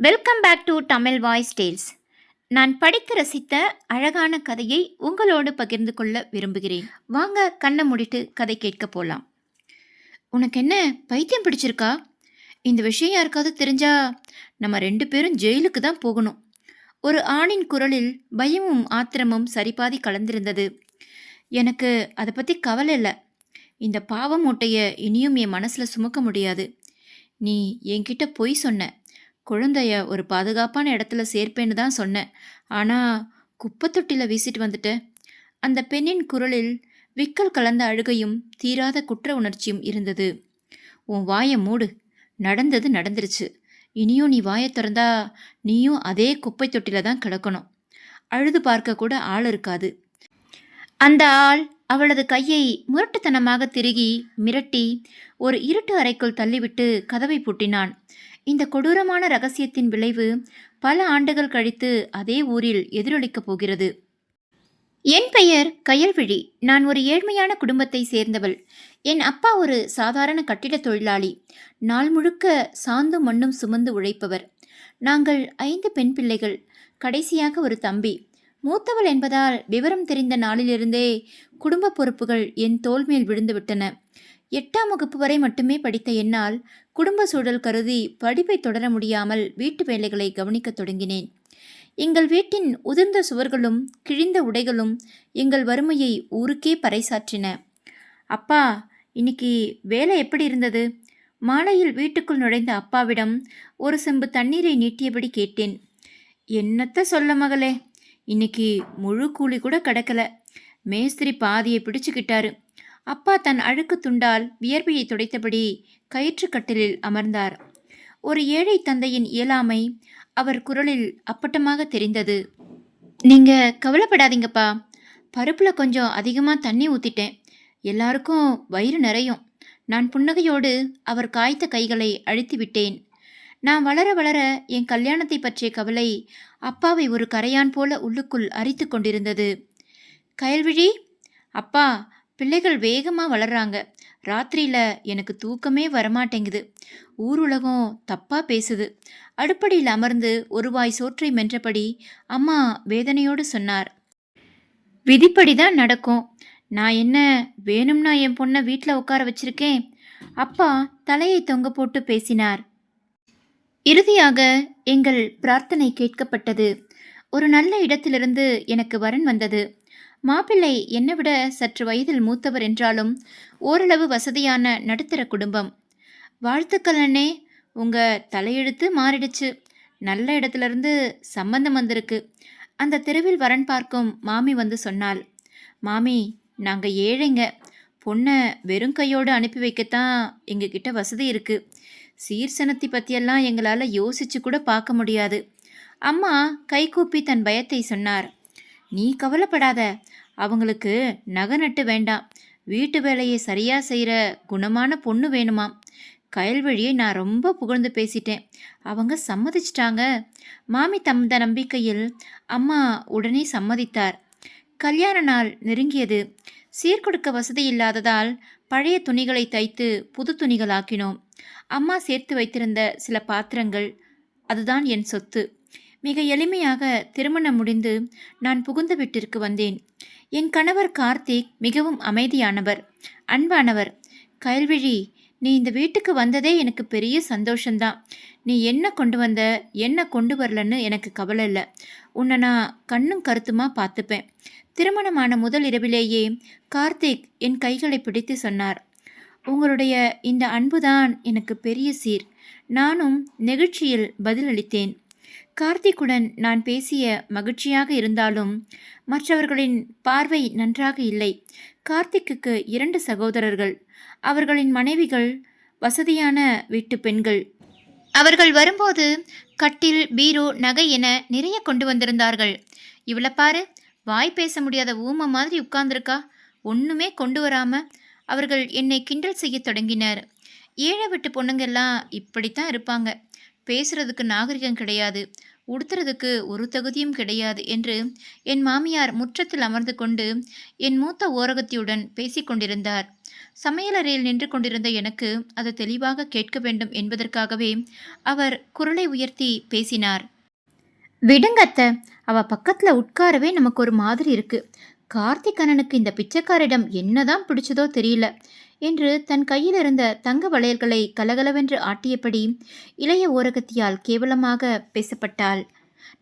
Welcome back to Tamil voice tales. நான் படித்து ரசித்த அழகான கதையை உங்களோடு பகிர்ந்து கொள்ள விரும்புகிறேன். வாங்க கண்ணை மூடிட்டு கதை கேட்க போகலாம். உனக்கு என்ன பைத்தியம் பிடிச்சிருக்கா? இந்த விஷயம் யாருக்காவது தெரிஞ்சா நம்ம 2 பேரும் ஜெயிலுக்கு தான் போகணும். ஒரு ஆணின் குரலில் பயமும் ஆத்திரமும் சரிபாதி கலந்திருந்தது. எனக்கு அதை பற்றி கவலை இல்லை. இந்த பாவ மூட்டையை இனியும் என் மனசில் சுமக்க முடியாது. நீ என்கிட்ட பொய் சொன்ன. குழந்தைய ஒரு பாதுகாப்பான இடத்துல சேர்ப்பேன்னு தான் சொன்னேன். ஆனால் குப்பைத்தொட்டியில் வீசிட்டு வந்துட்டேன். அந்த பெண்ணின் குரலில் விக்கல் கலந்த அழுகையும் தீராத குற்ற உணர்ச்சியும் இருந்தது. உன் வாயை மூடு. நடந்தது நடந்துருச்சு. இனியும் நீ வாயை திறந்தா நீயும் அதே குப்பை தொட்டியில் தான் கிடக்கணும். அழுது பார்க்க கூட ஆள் இருக்காது. அந்த ஆள் அவளது கையை முரட்டுத்தனமாக திருகி மிரட்டி ஒரு இருட்டு அறைக்குள் தள்ளிவிட்டு கதவை பூட்டினான். இந்த கொடூரமான ரகசியத்தின் விளைவு பல ஆண்டுகள் கழித்து அதே ஊரில் எதிரொலிக்கப் போகிறது. என் பெயர் கயல்விழி. நான் ஒரு ஏழ்மையான குடும்பத்தை சேர்ந்தவள். என் அப்பா ஒரு சாதாரண கட்டிட தொழிலாளி. நாள் முழுக்க சாந்தும் மண்ணும் சுமந்து உழைப்பவர். நாங்கள் 5 பெண் பிள்ளைகள், கடைசியாக ஒரு தம்பி. மூத்தவள் என்பதால் விவரம் தெரிந்த நாளிலிருந்தே குடும்ப பொறுப்புகள் என் தோள் மேல் விழுந்து விட்டன. 8ஆம் வகுப்பு வரை மட்டுமே படித்த என்னால் குடும்ப சூழல் கருதி படிப்பை தொடர முடியாமல் வீட்டு வேலைகளை கவனிக்கத் தொடங்கினேன். எங்கள் வீட்டின் உதிர்ந்த சுவர்களும் கிழிந்த உடைகளும் எங்கள் வறுமையை ஊருக்கே பறைசாற்றின. அப்பா, இன்னைக்கு வேலை எப்படி இருந்தது? மாலையில் வீட்டுக்குள் நுழைந்த அப்பாவிடம் ஒரு செம்பு தண்ணீரை நீட்டியபடி கேட்டேன். என்னத்த சொல்ல மகளே, இன்னைக்கு முழு கூலி கூட கிடைக்கல. மேஸ்திரி பாதியை பிடிச்சுக்கிட்டாரு. அப்பா தன் அழுக்கு துண்டால் வியர்வையை துடைத்தபடி கயிற்றுக்கட்டிலில் அமர்ந்தார். ஒரு ஏழை தந்தையின் இயலாமை அவர் குரலில் அப்பட்டமாக தெரிந்தது. நீங்க கவலைப்படாதீங்கப்பா. பருப்புல கொஞ்சம் அதிகமாக தண்ணி ஊத்திட்டேன். எல்லாருக்கும் வயிறு நிறையும். நான் புன்னகையோடு அவர் காய்த்த கைகளை அழுத்தி விட்டேன். நான் வளர வளர என் கல்யாணத்தை பற்றிய கவலை அப்பாவை ஒரு கரையான் போல உள்ளுக்குள் அரித்து கொண்டிருந்தது. கயல்விழி, அப்பா, பிள்ளைகள் வேகமாக வளர்றாங்க. ராத்திரியில் எனக்கு தூக்கமே வரமாட்டேங்குது. ஊர் உலகம் தப்பாக பேசுது. அடுப்படியில் அமர்ந்து ஒரு வாய் சோற்றை மென்றபடி அம்மா வேதனையோடு சொன்னார். விதிப்படி தான் நடக்கும். நான் என்ன வேணும்னா என் பொண்ணை வீட்டில் உட்கார வச்சிருக்கேன்? அப்பா தலையை தொங்க போட்டு பேசினார். இறுதியாக எங்கள் பிரார்த்தனை கேட்கப்பட்டது. ஒரு நல்ல இடத்திலிருந்து எனக்கு வரன் வந்தது. மாப்பிள்ளை என்னை விட சற்று வயதில் மூத்தவர் என்றாலும் ஓரளவு வசதியான நடுத்தர குடும்பம். வாழ்த்துக்கள் அண்ணே, உங்கள் தலையெழுத்து மாறிடுச்சு. நல்ல இடத்துலேருந்து சம்பந்தம் வந்திருக்கு. அந்த தெருவில் வரன் பார்க்கும் மாமி வந்து சொன்னாள். மாமி, நாங்கள் ஏழைங்க. பொண்ணை வெறும் கையோடு அனுப்பி வைக்கத்தான் எங்ககிட்ட வசதி இருக்குது. சீர்சனத்தை பற்றியெல்லாம் எங்களால் யோசிச்சு கூட பார்க்க முடியாது. அம்மா கைகூப்பி தன் பயத்தை சொன்னார். நீ கவலைப்படாத. அவங்களுக்கு நகை நட்டு வேண்டாம். வீட்டு வேலையை சரியாக செய்கிற குணமான பொண்ணு வேணுமாம். கயல்வழியை நான் ரொம்ப புகழ்ந்து பேசிட்டேன். அவங்க சம்மதிச்சிட்டாங்க. மாமி தந்த நம்பிக்கையில் அம்மா உடனே சம்மதித்தார். கல்யாண நாள் நெருங்கியது. சீர்கொடுக்க வசதி இல்லாததால் பழைய துணிகளை தைத்து புது துணிகளாக்கினோம். அம்மா சேர்த்து வைத்திருந்த சில பாத்திரங்கள், அதுதான் என் சொத்து. மிக எளிமையாக திருமணம் முடிந்து நான் புகுந்த வீட்டிற்கு வந்தேன். என் கணவர் கார்த்திக் மிகவும் அமைதியானவர், அன்பானவர். கயல்விழி, நீ இந்த வீட்டுக்கு வந்ததே எனக்கு பெரிய சந்தோஷந்தான். நீ என்ன கொண்டு வந்த, என்ன கொண்டு வரலன்னு எனக்கு கவலை இல்லை. உன்னை நான் கண்ணும் கருத்துமா பார்த்துப்பேன். திருமணமான முதல் இரவிலேயே கார்த்திக் என் கைகளை பிடித்து சொன்னார். உங்களுடைய இந்த அன்புதான் எனக்கு பெரிய சீர். நானும் நெகிழ்ச்சியில் பதிலளித்தேன். கார்த்திக்குடன் நான் பேசிய மகிழ்ச்சியாக இருந்தாலும் மற்றவர்களின் பார்வை நன்றாக இல்லை. கார்த்திக்கு 2 சகோதரர்கள். அவர்களின் மனைவிகள் வசதியான வீட்டு பெண்கள். அவர்கள் வரும்போது கட்டில், பீரோ, நகை என நிறைய கொண்டு வந்திருந்தார்கள். இவளை பாரு, வாய் பேச முடியாத ஊமை மாதிரி உட்கார்ந்துருக்கா. ஒன்றுமே கொண்டு வராம அவர்கள் என்னை கிண்டல் செய்ய தொடங்கினர். ஏழை வீட்டு பொண்ணுங்கெல்லாம் இப்படித்தான் இருப்பாங்க. பேசுறதுக்கு நாகரிகம் கிடையாது. உடுத்துறதுக்கு ஒரு தகுதியும் கிடையாது என்று என் மாமியார் முற்றத்தில் அமர்ந்து கொண்டு என் மூத்த ஓரகத்தியுடன் பேசிக்கொண்டிருந்தார். சமையலறையில் நின்று கொண்டிருந்த எனக்கு அது தெளிவாக கேட்க வேண்டும் என்பதற்காகவே அவர் குரலை உயர்த்தி பேசினார். விடுங்க அத்தை, அவ பக்கத்துல உட்காரவே நமக்கு ஒரு மாதிரி இருக்கு. கார்த்திக் அண்ணனுக்கு இந்த பிச்சைக்காரிடம் என்னதான் பிடிச்சதோ தெரியல என்று தன் கையில் இருந்த தங்க வளையல்களை கலகலவென்று ஆட்டியபடி இளைய ஓரகத்தியால் கேவலமாக பேசப்பட்டாள்.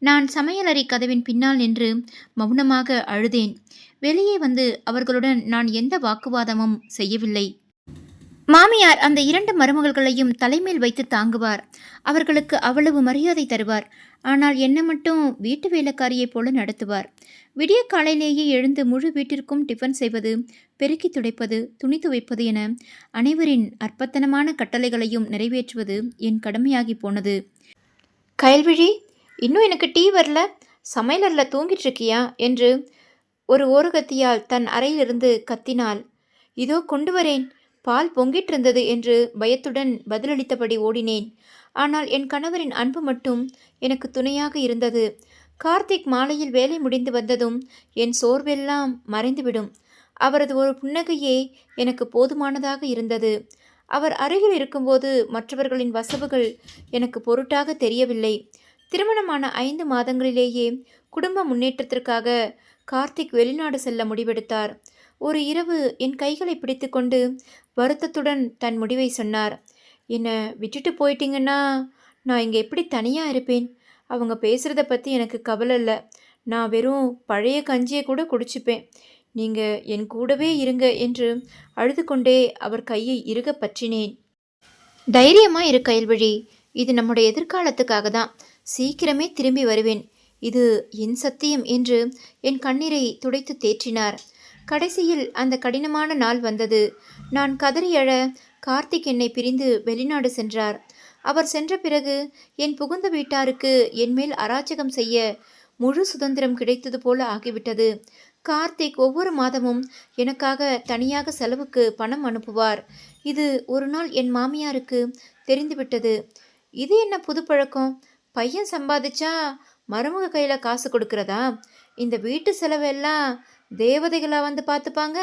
நான் சமையலறை கதவின் பின்னால் நின்று மௌனமாக அழுதேன். வெளியே வந்து அவர்களுடன் நான் எந்த வாக்குவாதமும் செய்யவில்லை. மாமியார் அந்த 2 மருமகள்களையும் தலைமேல் வைத்து தாங்குவார். அவர்களுக்கு அவ்வளவு மரியாதை தருவார். ஆனால் என்ன மட்டும் வீட்டு வேலைக்காரியைப் போல நடத்துவார். விடிய காலையிலேயே எழுந்து முழு வீட்டிற்கும் டிஃபன் செய்வது, பெருக்கி துடைப்பது, துணி துவைப்பது என அனைவரின் அற்பத்தனமான கட்டளைகளையும் நிறைவேற்றுவது என் கடமையாகி போனது. கயல்விழி, இன்னும் எனக்கு டீ வரல, சமையலறையில் தூங்கிட்டு இருக்கியா என்று ஒரு ஓரகத்தியால் தன் அறையிலிருந்து கத்தினாள். இதோ கொண்டு வரேன், பால் பொங்கிட்டு இருந்தது என்று பயத்துடன் பதிலளித்தபடி ஓடினேன். ஆனால் என் கணவரின் அன்பு மட்டும் எனக்கு துணையாக இருந்தது. கார்த்திக் மாலையில் வேலை முடிந்து வந்ததும் என் சோர்வெல்லாம் மறைந்துவிடும். அவரது ஒரு புன்னகையே எனக்கு போதுமானதாக இருந்தது. அவர் அருகில் இருக்கும்போது மற்றவர்களின் வசவுகள் எனக்கு பொருட்டாக தெரியவில்லை. திருமணமான 5 மாதங்களிலேயே குடும்ப முன்னேற்றத்திற்காக கார்த்திக் வெளிநாடு செல்ல முடிவெடுத்தார். ஒரு இரவு என் கைகளை பிடித்து கொண்டு வருத்தத்துடன் தன் முடிவை சொன்னார். என்னை விட்டுட்டு போயிட்டீங்கன்னா நான் இங்கே எப்படி தனியாக இருப்பேன்? அவங்க பேசுகிறத பற்றி எனக்கு கவலை இல்லை. நான் வெறும் பழைய கஞ்சியை கூட குடிச்சுப்பேன். நீங்கள் என் கூடவே இருங்க என்று அழுது கொண்டே அவர் கையை இறுக பற்றினேன். தைரியமாக இரு கயல்விழி, இது நம்முடைய எதிர்காலத்துக்காக தான். சீக்கிரமே திரும்பி வருவேன், இது என் சத்தியம் என்று என் கண்ணீரை துடைத்து தேற்றினார். கடைசியில் அந்த கடினமான நாள் வந்தது. நான் கதறி அழ கார்த்திக் என்னை பிரிந்து வெளிநாடு சென்றார். அவர் சென்ற பிறகு என் புகுந்த வீட்டாருக்கு என்மேல் அராஜகம் செய்ய முழு சுதந்திரம் கிடைத்தது போல ஆகிவிட்டது. கார்த்திக் ஒவ்வொரு மாதமும் எனக்காக தனியாக செலவுக்கு பணம் அனுப்புவார். இது ஒரு நாள் என் மாமியாருக்கு தெரிந்துவிட்டது. இது என்ன புது பழக்கம்? பையன் சம்பாதிச்சா மருமக கையில் காசு கொடுக்கிறதா? இந்த வீட்டு செலவெல்லாம் தேவதைகளா வந்து பார்த்துப்பாங்க.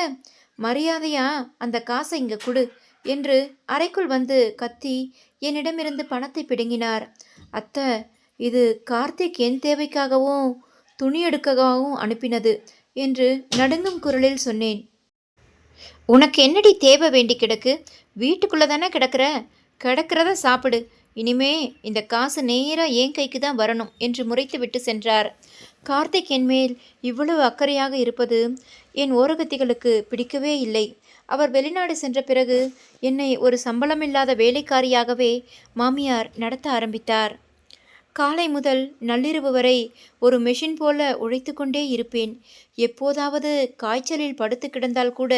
மரியாதையா அந்த காசை இங்கே கொடு என்று அறைக்குள் வந்து கத்தி என்னிடமிருந்து பணத்தை பிடுங்கினார். அத்தை, இது கார்த்திக் என் தேவைக்காகவும் துணி எடுக்கவும் அனுப்பினது என்று நடுங்கும் குரலில் சொன்னேன். உனக்கு என்னடி தேவை வேண்டி கிடக்கு? வீட்டுக்குள்ளே தானே கிடக்கிறத சாப்பிடு. இனிமே இந்த காசு நேராக என் கைக்கு தான் வரணும் என்று முறைத்து விட்டு சென்றார். கார்த்திக் என்மேல் இவ்வளவு அக்கறையாக இருப்பது என் ஓரகத்திகளுக்கு பிடிக்கவே இல்லை. அவர் வெளிநாடு சென்ற பிறகு என்னை ஒரு சம்பளமில்லாத வேலைக்காரியாகவே மாமியார் நடத்த ஆரம்பித்தார். காலை முதல் நள்ளிரவு வரை ஒரு மெஷின் போல உழைத்து கொண்டே இருப்பேன். எப்போதாவது காய்ச்சலில் படுத்து கிடந்தால் கூட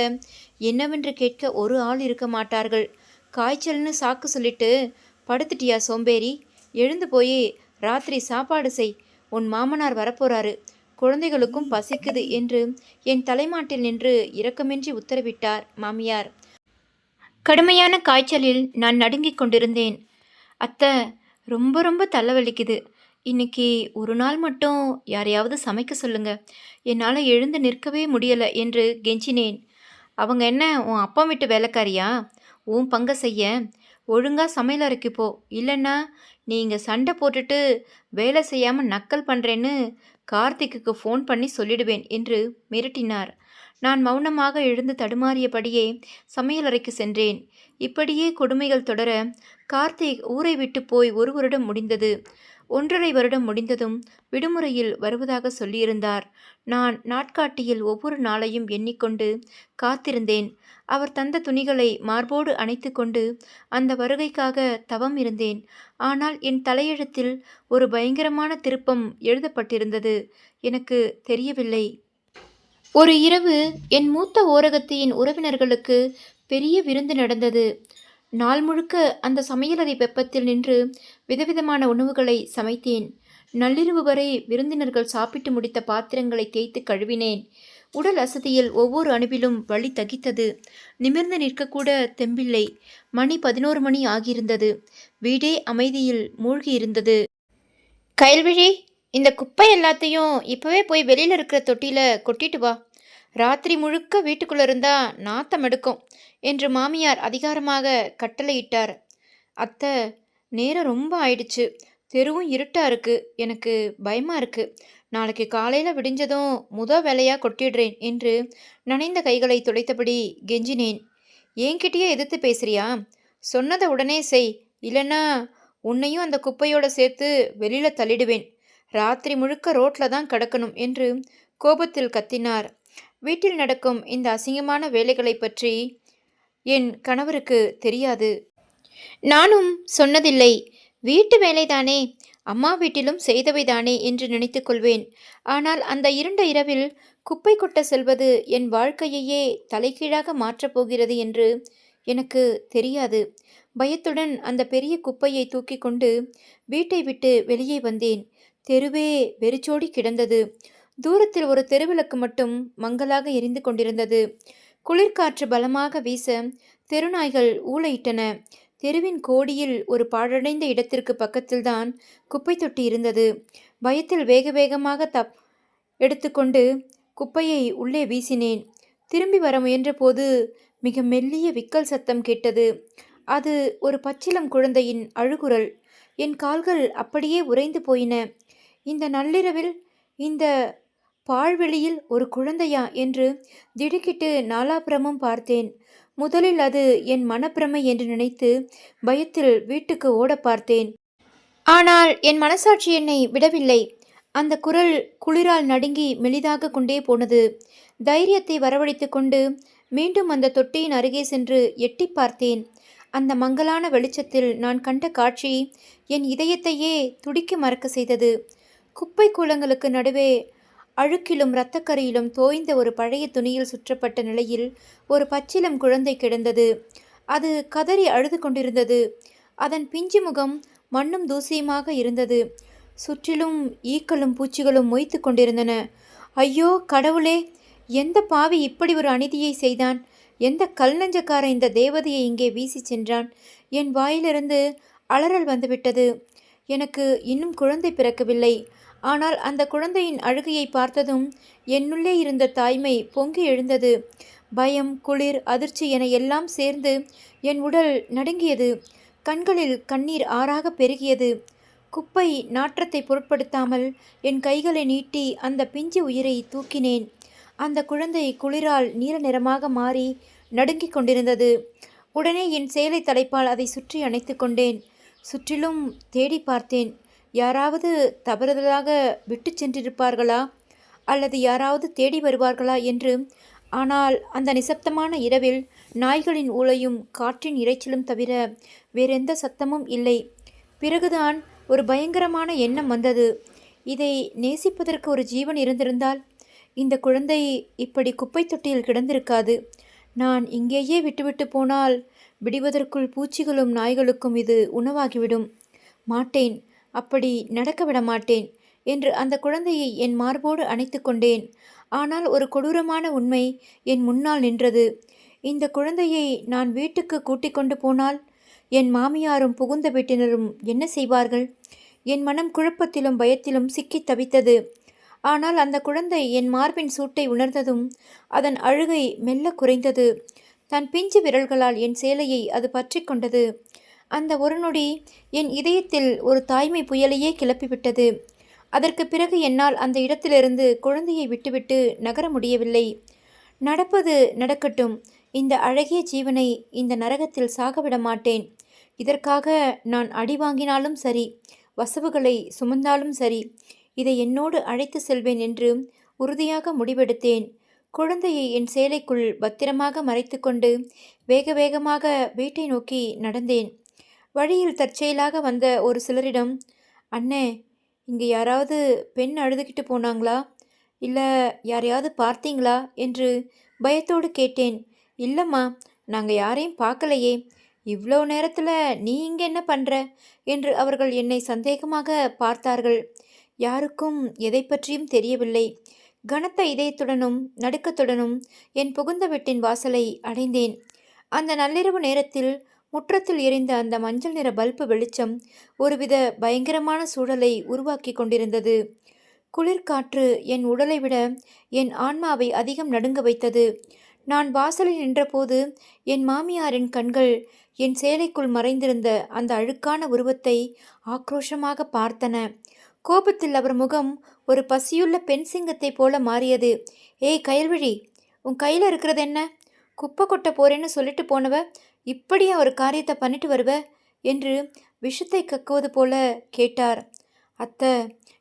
என்னவென்று கேட்க ஒரு ஆள் இருக்க மாட்டார்கள். காய்ச்சல்னு சாக்கு சொல்லிட்டு, படுத்துட்டியா சோம்பேறி, எழுந்து போய் ராத்திரி சாப்பாடு செய், உன் மாமனார் வரப்போறாரு, குழந்தைகளுக்கும் பசிக்குது என்று என் தலைமாட்டில் நின்று இரக்கமின்றி உத்தரவிட்டார் மாமியார். கடுமையான காய்ச்சலில் நான் நடுங்கிக் கொண்டிருந்தேன். அத்தை, ரொம்ப ரொம்ப தலைவலிக்குது. இன்னைக்கு ஒரு நாள் மட்டும் யாரையாவது சமைக்க சொல்லுங்க, என்னால் எழுந்து நிற்கவே முடியலை என்று கெஞ்சினேன். அவங்க என்ன உன் அப்பா வீட்டு வேலைக்காரியா? உன் பங்க செய்ய ஒழுங்கா சமையலறைக்கு போ, இல்லைன்னா நீங்கள் சண்டை போட்டுட்டு வேலை செய்யாமல் நக்கல் பண்ணுறேன்னு கார்த்திக்கு ஃபோன் பண்ணி சொல்லிடுவேன் என்று மிரட்டினார். நான் மௌனமாக எழுந்து தடுமாறியபடியே சமையலறைக்கு சென்றேன். இப்படியே கொடுமைகள் தொடர கார்த்திக் ஊரை விட்டு போய் 1 வருடம் முடிந்தது. 1.5 வருடம் முடிந்ததும் விடுமுறையில் வருவதாக சொல்லியிருந்தார். நான் நாட்காட்டியில் ஒவ்வொரு நாளையும் எண்ணிக்கொண்டு காத்திருந்தேன். அவர் தந்த துணிகளை மார்போடு அணைத்து கொண்டு அந்த வருகைக்காக தவம் இருந்தேன். ஆனால் என் தலையெழுத்தில் ஒரு பயங்கரமான திருப்பம் எழுதப்பட்டிருந்தது. எனக்கு தெரியவில்லை. ஒரு இரவு என் மூத்த ஓரகத்தியின் உறவினர்களுக்கு பெரிய விருந்து நடந்தது. நாள் முழுக்க அந்த சமையலறை வெப்பத்தில் நின்று விதவிதமான உணவுகளை சமைத்தேன். நள்ளிரவு வரை விருந்தினர்கள் சாப்பிட்டு முடித்த பாத்திரங்களை தேய்த்து கழுவினேன். உடல் அசதியில் ஒவ்வொரு அணுவிலும் வலி தகித்தது. நிமிர்ந்து நிற்கக்கூட தெம்பில்லை. மணி 11 மணி ஆகியிருந்தது. வீடே அமைதியில் மூழ்கியிருந்தது. கயல்விழி, இந்த குப்பை எல்லாத்தையும் இப்போவே போய் வெளியில் இருக்கிற தொட்டியில் கொட்டிட்டு வா. ராத்திரி முழுக்க வீட்டுக்குள்ளே இருந்தா நாத்தம் எடுக்கும் என்று மாமியார் அதிகாரமாக கட்டளையிட்டார். அத்தை, நேரம் ரொம்ப ஆயிடுச்சு. தெருவும் இருட்டாக இருக்கு. எனக்கு பயமாக இருக்கு. நாளைக்கு காலையில் விடிஞ்சதும் வேலையாக கொட்டிடுறேன் என்று நனைந்த கைகளை துடைத்தபடி கெஞ்சினேன். என்கிட்டயே எதிர்த்து பேசுறியா? சொன்னதை உடனே செய், இல்லைன்னா உன்னையும் அந்த குப்பையோட சேர்த்து வெளியில் தள்ளிடுவேன். ராத்திரி முழுக்க ரோட்டில் தான் கிடக்கணும் என்று கோபத்தில் கத்தினார். வீட்டில் நடக்கும் இந்த அசிங்கமான வேலைகளை பற்றி என் கணவருக்கு தெரியாது. நானும் சொன்னதில்லை. வீட்டு வேலைதானே, அம்மா வீட்டிலும் செய்தவைதானே என்று நினைத்து கொள்வேன். ஆனால் அந்த இருண்ட இரவில் குப்பை கொட்ட செல்வது என் வாழ்க்கையையே தலைகீழாக மாற்றப் போகிறது என்று எனக்கு தெரியாது. பயத்துடன் அந்த பெரிய குப்பையை தூக்கி கொண்டு வீட்டை விட்டு வெளியே வந்தேன். தெருவே வெறிச்சோடி கிடந்தது. தூரத்தில் ஒரு தெருவிளக்கு மட்டும் மங்கலாக எரிந்து கொண்டிருந்தது. குளிர்காற்று பலமாக வீச தெருநாய்கள் ஊளையிட்டன. தெருவின் கோடியில் ஒரு பாழடைந்த இடத்திற்கு பக்கத்தில்தான் குப்பை தொட்டி இருந்தது. பயத்தில் வேக வேகமாக எடுத்துக்கொண்டு குப்பையை உள்ளே வீசினேன். திரும்பி வர முயன்றபோது மிக மெல்லிய விக்கல் சத்தம் கேட்டது. அது ஒரு பச்சிளம் குழந்தையின் அழுகுரல். என் கால்கள் அப்படியே உறைந்து போயின. இந்த நள்ளிரவில் இந்த பாழ்வெளியில் ஒரு குழந்தையா என்று திடுக்கிட்டு நாலாபுரமும் பார்த்தேன். முதலில் அது என் மனப்பிரமை என்று நினைத்து பயத்தில் வீட்டுக்கு ஓட பார்த்தேன். ஆனால் என் மனசாட்சி என்னை விடவில்லை. அந்த குரல் குளிரால் நடுங்கி மெலிதாக கொண்டே போனது. தைரியத்தை வரவழைத்து கொண்டு மீண்டும் அந்த தொட்டியின் அருகே சென்று எட்டி பார்த்தேன். அந்த மங்கலான வெளிச்சத்தில் நான் கண்ட காட்சி என் இதயத்தையே துடிக்க மறக்க செய்தது. குப்பை கூலங்களுக்கு நடுவே அழுக்கிலும் இரத்தக்கரையிலும் தோய்ந்த ஒரு பழைய துணியில் சுற்றப்பட்ட நிலையில் ஒரு பச்சிலம் குழந்தை கிடந்தது. அது கதறி அழுது கொண்டிருந்தது. அதன் பிஞ்சு முகம் மண்ணும் தூசியுமாக இருந்தது. சுற்றிலும் ஈக்களும் பூச்சிகளும் மொய்த்து கொண்டிருந்தன. ஐயோ கடவுளே, எந்த பாவி இப்படி ஒரு அநீதியை செய்தான்? எந்த கல் நெஞ்சக்காரன் இந்த தேவதையை இங்கே வீசி சென்றான்? என் வாயிலிருந்து அலறல் வந்துவிட்டது. எனக்கு இன்னும் குழந்தை பிறக்கவில்லை. ஆனால் அந்த குழந்தையின் அழுகையை பார்த்ததும் என்னுள்ளே இருந்த தாய்மை பொங்கி எழுந்தது. பயம், குளிர், அதிர்ச்சி என எல்லாம் சேர்ந்து என் உடல் நடுங்கியது. கண்களில் கண்ணீர் ஆறாக பெருகியது. குப்பை நாற்றத்தை பொருட்படுத்தாமல் என் கைகளை நீட்டி அந்த பிஞ்சு உயிரை தூக்கினேன். அந்த குழந்தை குளிரால் நீல நிறமாக மாறி நடுங்கிக் கொண்டிருந்தது. உடனே என் சேலை தலைப்பால் அதை சுற்றி அணைத்து கொண்டேன். சுற்றிலும் தேடி பார்த்தேன். யாராவது தவறுதலாக விட்டு சென்றிருப்பார்களா அல்லது யாராவது தேடி வருவார்களா என்று. ஆனால் அந்த நிசப்தமான இரவில் நாய்களின் ஊளையும் காற்றின் இரைச்சலும் தவிர வேறெந்த சத்தமும் இல்லை. பிறகுதான் ஒரு பயங்கரமான எண்ணம் வந்தது. இதை நேசிப்பதற்கு ஒரு ஜீவன் இருந்திருந்தால் இந்த குழந்தை இப்படி குப்பை தொட்டியில் கிடந்திருக்காது. நான் இங்கேயே விட்டுவிட்டு போனால் விடுவதற்குள் பூச்சிகளும் நாய்களுக்கும் இது உணவாகிவிடும். மாட்டேன், அப்படி நடக்க விட மாட்டேன் என்று அந்த குழந்தையை என் மார்போடு அணைத்து கொண்டேன். ஆனால் ஒரு கொடூரமான உண்மை என் முன்னால் நின்றது. இந்த குழந்தையை நான் வீட்டுக்கு கூட்டிக் கொண்டு போனால் என் மாமியாரும் புகுந்த வீட்டினரும் என்ன செய்வார்கள்? என் மனம் குழப்பத்திலும் பயத்திலும் சிக்கி தவித்தது. ஆனால் அந்த குழந்தை என் மார்பின் சூட்டை உணர்ந்ததும் அதன் அழுகை மெல்ல குறைந்தது. தன் பிஞ்சு விரல்களால் என் சேலையை அது பற்றி கொண்டது. அந்த ஒரு நொடி என் இதயத்தில் ஒரு தாய்மை புயலையே கிளப்பிவிட்டது. அதற்கு பிறகு என்னால் அந்த இடத்திலிருந்து குழந்தையை விட்டுவிட்டு நகர முடியவில்லை. நடப்பது நடக்கட்டும். இந்த அழகிய ஜீவனை இந்த நரகத்தில் சாகவிட மாட்டேன். இதற்காக நான் அடி வாங்கினாலும் சரி, வசவுகளை சுமந்தாலும் சரி, இதை என்னோடு அழைத்து செல்வேன் என்று உறுதியாக முடிவெடுத்தேன். குழந்தையை என் சேலைக்குள் பத்திரமாக மறைத்து கொண்டு வேக வேகமாக வீட்டை நோக்கி நடந்தேன். வழியில் தற்செயலாக வந்த ஒரு சிலரிடம், அண்ணே, இங்கே யாராவது பெண் அழுதுகிட்டு போனாங்களா? இல்லை யாரையாவது பார்த்தீங்களா என்று பயத்தோடு கேட்டேன். இல்லைம்மா, நாங்கள் யாரையும் பார்க்கலையே. இவ்வளோ நேரத்தில் நீ இங்கே என்ன பண்ணுற என்று அவர்கள் என்னை சந்தேகமாக பார்த்தார்கள். யாருக்கும் எதை பற்றியும் தெரியவில்லை. கனத்த இதயத்துடனும் நடுக்கத்துடனும் என் புகுந்த வீட்டின் வாசலை அடைந்தேன். அந்த நள்ளிரவு நேரத்தில் முற்றத்தில் எரிந்த அந்த மஞ்சள் நிற பல்பு வெளிச்சம் ஒருவித பயங்கரமான சூழலை உருவாக்கி கொண்டிருந்தது. குளிர்காற்று என் உடலை விட என் ஆன்மாவை அதிகம் நடுங்க வைத்தது. நான் வாசலில் நின்றபோது என் மாமியாரின் கண்கள் என் சேலைக்குள் மறைந்திருந்த அந்த அழுக்கான உருவத்தை ஆக்ரோஷமாக பார்த்தன. கோபத்தில் அவர் முகம் ஒரு பசியுள்ள பெண் சிங்கத்தைப் போல மாறியது. ஏய் கயல்விழி, உன் கையில் இருக்கிறது என்ன? குப்பை கொட்ட போறேன்னு சொல்லிட்டு போனவ இப்படியா ஒரு காரியத்தை பண்ணிட்டு வருவ என்று விஷத்தை கக்குவது போல கேட்டார். அத்தை,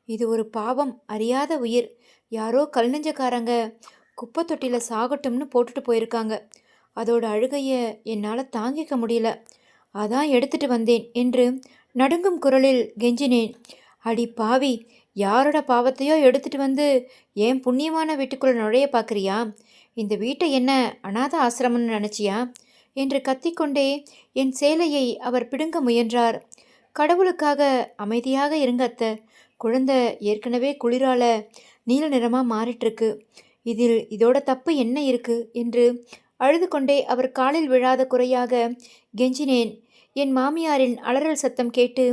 இது ஒரு பாவம் அறியாத உயிர். யாரோ கல் நெஞ்சக்காரங்க குப்பை தொட்டியில் சாகட்டும்னு போட்டுட்டு போயிருக்காங்க. அதோட அழுகையை என்னால் தாங்கிக்க முடியல. அதான் எடுத்துட்டு வந்தேன் என்று நடுங்கும் குரலில் கெஞ்சினேன். அடி பாவி, யாரோட பாவத்தையோ எடுத்துட்டு வந்து ஏன் புண்ணியமான வீட்டுக்குள்ள நுழைய பார்க்குறியா? இந்த வீட்டை என்ன அநாத ஆசிரமம்னு நினச்சியா என்று கத்திக்கொண்டே என் சேலையை அவர் பிடுங்க முயன்றார். கடவுளுக்காக அமைதியாக இருங்க அத்தை. குழந்தை ஏற்கனவே குளிரால நீல நிறமாக மாறிட்டுருக்கு. இதோட தப்பு என்ன இருக்கு என்று அழுது கொண்டே அவர் காலில் விழாத குறையாக கெஞ்சினேன். என் மாமியாரின் அலறல் சத்தம் கேட்டு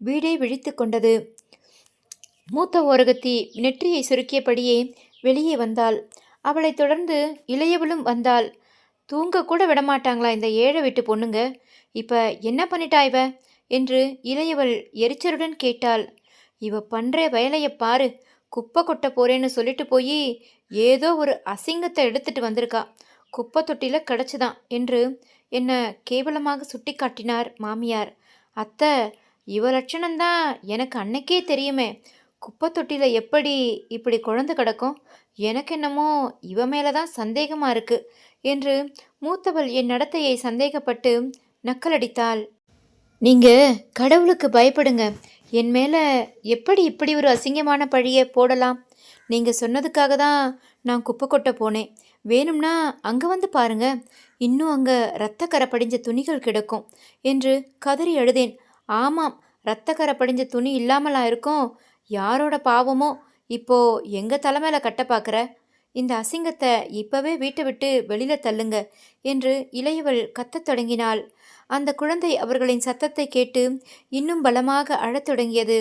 வீடே விழித்து கொண்டது. மூத்த ஓரகத்தி நெற்றியை சுருக்கியபடியே வெளியே வந்தாள். அவளை தொடர்ந்து இளையவளும் வந்தாள். தூங்க கூட விடமாட்டாங்களா இந்த ஏழை வீட்டு பொண்ணுங்க? இப்போ என்ன பண்ணிட்டா இவ என்று இளையவள் எரிச்சலுடன் கேட்டாள். இவ பண்ணுற வேலையை பாரு. குப்பை கொட்ட போறேன்னு சொல்லிட்டு போய் ஏதோ ஒரு அசிங்கத்தை எடுத்துட்டு வந்திருக்கா. குப்பை தொட்டியில் கிடச்சிதான் என்று என்னை கேவலமாக சுட்டி காட்டினார் மாமியார். அத்தை, இவ லட்சணம்தான் எனக்கு அன்னைக்கே தெரியுமே. குப்பை தொட்டியில் எப்படி இப்படி குழந்தை கிடக்கும்? எனக்கு என்னமோ இவ மேலே தான் சந்தேகமாக இருக்கு என்று மூத்தவள் என் நடத்தையை சந்தேகப்பட்டு நக்கலடித்தாள். நீங்கள் கடவுளுக்கு பயப்படுங்க. என் மேலே எப்படி இப்படி ஒரு அசிங்கமான பழியை போடலாம்? நீங்கள் சொன்னதுக்காக தான் நான் குப்பை கொட்ட போனேன். வேணும்னா அங்கே வந்து பாருங்க, இன்னும் அங்கே இரத்தக்கரை படிஞ்ச துணிகள் கிடக்கும் என்று கதறி அழுதேன். ஆமாம், இரத்தக்கரை படிஞ்ச துணி இல்லாமலா இருக்கும்? யாரோட பாவமோ இப்போ எங்கள் தலைமையில் கட்ட பார்க்குற? இந்த அசிங்கத்தை இப்போவே வீட்டை விட்டு வெளியில் தள்ளுங்க என்று இளையவள் கத்தத் தொடங்கினாள். அந்த குழந்தை அவர்களின் சத்தத்தை கேட்டு இன்னும் பலமாக அழத் தொடங்கியது.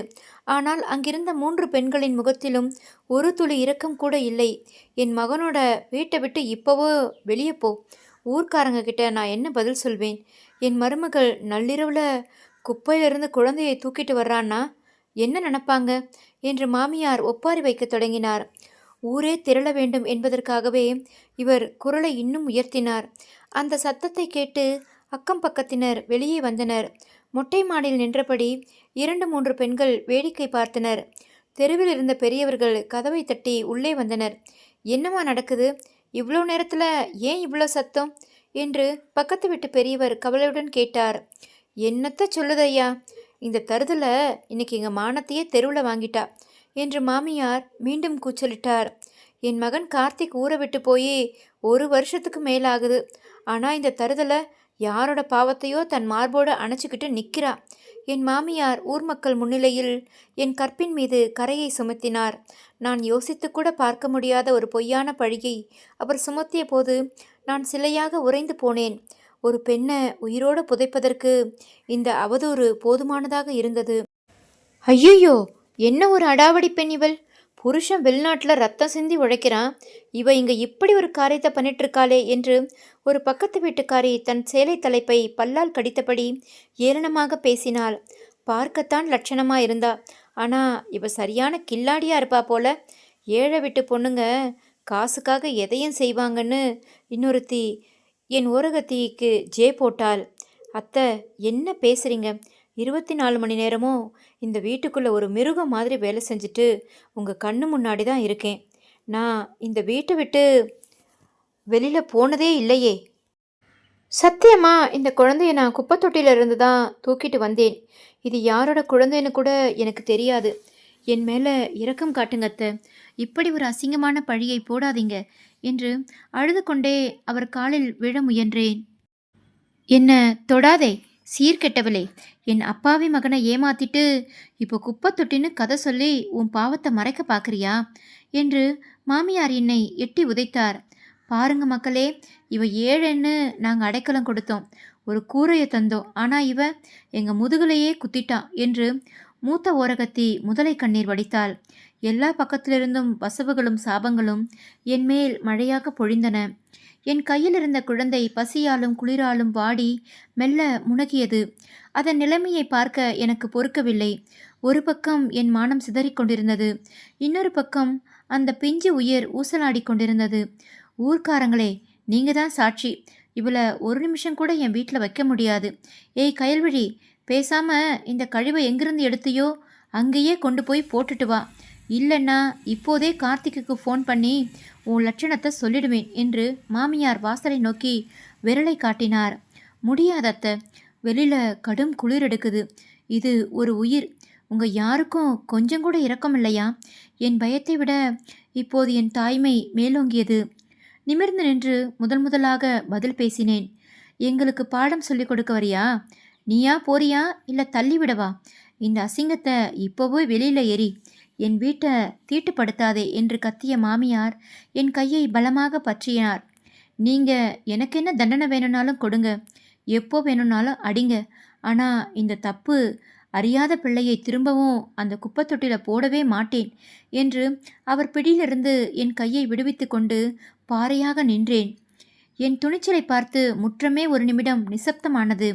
ஆனால் அங்கிருந்த 3 பெண்களின் முகத்திலும் ஒரு துளி இரக்கம் கூட இல்லை. என் மகனோட வீட்டை விட்டு இப்போவோ வெளியே போ. ஊர்க்காரங்க கிட்ட நான் என்ன பதில் சொல்வேன்? என் மருமகள் நள்ளிரவில் குப்பையிலிருந்து குழந்தையை தூக்கிட்டு வர்றான்னா என்ன நினைப்பாங்க என்று மாமியார் ஒப்பாரி வைக்க தொடங்கினார். ஊரே திரள வேண்டும் என்பதற்காகவே இவர் குரலை இன்னும் உயர்த்தினார். அந்த சத்தத்தை கேட்டு அக்கம் பக்கத்தினர் வெளியே வந்தனர். மொட்டை மாடியில் நின்றபடி 2-3 பெண்கள் வேடிக்கை பார்த்தனர். தெருவில் இருந்த பெரியவர்கள் கதவை தட்டி உள்ளே வந்தனர். என்னம்மா நடக்குது? இவ்வளோ நேரத்தில் ஏன் இவ்வளோ சத்தம் என்று பக்கத்து வீட்டு பெரியவர் கவலையுடன் கேட்டார். என்னத்த சொல்லுதையா, இந்த தருதலை இன்னைக்கு எங்கள் மானத்தையே தெருவில் வாங்கிட்டா என்று மாமியார் மீண்டும் கூச்சலிட்டார். என் மகன் கார்த்திக் ஊரை விட்டு போய் 1 வருஷத்துக்கு மேலாகுது. ஆனால் இந்த தருதலை யாரோட பாவத்தையோ தன் மார்போடு அணைச்சிக்கிட்டு நிற்கிறா. என் மாமியார் ஊர் மக்கள் முன்னிலையில் என் கற்பின் மீது கரையை சுமத்தினார். நான் யோசித்து கூட பார்க்க முடியாத ஒரு பொய்யான பழியை அவர் சுமத்திய போது நான் சிலையாக உறைந்து போனேன். ஒரு பெண்ணை உயிரோடு புதைப்பதற்கு இந்த அவதூறு போதுமானதாக இருந்தது. ஐயோ, என்ன ஒரு அடாவடி பெண் இவள்! புருஷன் வெளிநாட்டில் ரத்தம் சிந்தி உழைக்கிறான், இவ இங்கே இப்படி ஒரு காரியத்தை பண்ணிட்டுருக்காளே என்று ஒரு பக்கத்து வீட்டுக்காரி தன் சேலை தலைப்பை பல்லால் கடித்தபடி ஏளனமாக பேசினாள். பார்க்கத்தான் லட்சணமாக இருந்தா, ஆனால் இவ சரியான கில்லாடியாக இருப்பா போல. ஏழை வீட்டு பொண்ணுங்க காசுக்காக எதையும் செய்வாங்கன்னு இன்னொருத்தி என் ஓரகத்திக்கு ஜே போட்டாள். அத்தை, என்ன பேசுகிறீங்க? 24 மணி நேரமும் இந்த வீட்டுக்குள்ளே ஒரு மிருகம் மாதிரி வேலை செஞ்சுட்டு உங்கள் கண்ணு முன்னாடி தான் இருக்கேன். நான் இந்த வீட்டை விட்டு வெளியில் போனதே இல்லையே. சத்தியமா இந்த குழந்தைய நான் குப்பை தொட்டியிலிருந்து தான் தூக்கிட்டு வந்தேன். இது யாரோட குழந்தைன்னு கூட எனக்கு தெரியாது. என் மேலே இரக்கம் காட்டுங்க அத்தை. இப்படி ஒரு அசிங்கமான பழியை போடாதீங்க என்று அழுது கொண்டே அவர் காலில் விழ முயன்றேன். என்ன தொடாதே சீர்கெட்டவளே! என் அப்பாவி மகனை ஏமாத்திட்டு இப்போ குப்பை தொட்டின்னு கதை சொல்லி உன் பாவத்தை மறைக்க பார்க்குறியா என்று மாமியார் என்னை எட்டி உதைத்தார். பாருங்க மக்களே, இவ ஏழைன்னு நாங்கள் அடைக்கலம் கொடுத்தோம். ஒரு கூரையை தந்தோம், ஆனால் இவ எங்கள் முதுகுலையே குத்திட்டா என்று மூத்த ஓரகத்தி முதலை கண்ணீர் வடித்தாள். எல்லா பக்கத்திலிருந்தும் வசவுகளும் சாபங்களும் என் மேல் மழையாக பொழிந்தன. என் கையில் இருந்த குழந்தை பசியாலும் குளிராலும் வாடி மெல்ல முனகியது. அதன் நிலைமையை பார்க்க எனக்கு பொறுக்கவில்லை. ஒரு பக்கம் என் மானம் சிதறிக்கொண்டிருந்தது, இன்னொரு பக்கம் அந்த பிஞ்சு உயிர் ஊசலாடி கொண்டிருந்தது. ஊர்க்காரங்களே, நீங்கள் தான் சாட்சி. இவளை ஒரு நிமிஷம் கூட என் வீட்டில் வைக்க முடியாது. ஏய் கயல்விழி, பேசாம இந்த கழிவை எங்கிருந்து எடுத்தியோ அங்கேயே கொண்டு போய் போட்டுட்டு வா. இல்லைன்னா இப்போதே கார்த்திக்கு ஃபோன் பண்ணி உன் லட்சணத்தை சொல்லிடுவேன் என்று மாமியார் வாசலை நோக்கி விரலை காட்டினார். முடியாதத்த, வெளியில் கடும் குளிர் எடுக்குது. இது ஒரு உயிர். உங்கள் யாருக்கும் கொஞ்சம் கூட இரக்கம் இல்லையா? என் பயத்தை விட இப்போது என் தாய்மை மேலோங்கியது. நிமிர்ந்து நின்று முதலாக பதில் பேசினேன். எங்களுக்கு பாடம் சொல்லிக் கொடுக்க வரியா? நீயா போறியா இல்லை தள்ளிவிடவா? இந்த அசிங்கத்தை இப்போவே வெளியில் எரி. என் வீட்டை தீட்டுப்படுத்தாதே என்று கத்திய மாமியார் என் கையை பலமாக பற்றினார். நீங்கள் எனக்கு என்ன தண்டனை வேணும்னாலும் கொடுங்க, எப்போ வேணும்னாலும் அடிங்க. ஆனால் இந்த தப்பு அறியாத பிள்ளையை திரும்பவும் அந்த குப்பை தொட்டியில் போடவே மாட்டேன் என்று அவர் பிடியிலிருந்து என் கையை விடுவித்து கொண்டு பாறையாக நின்றேன். என் துணிச்சலை பார்த்து முற்றமே ஒரு நிமிடம் நிசப்தமானது.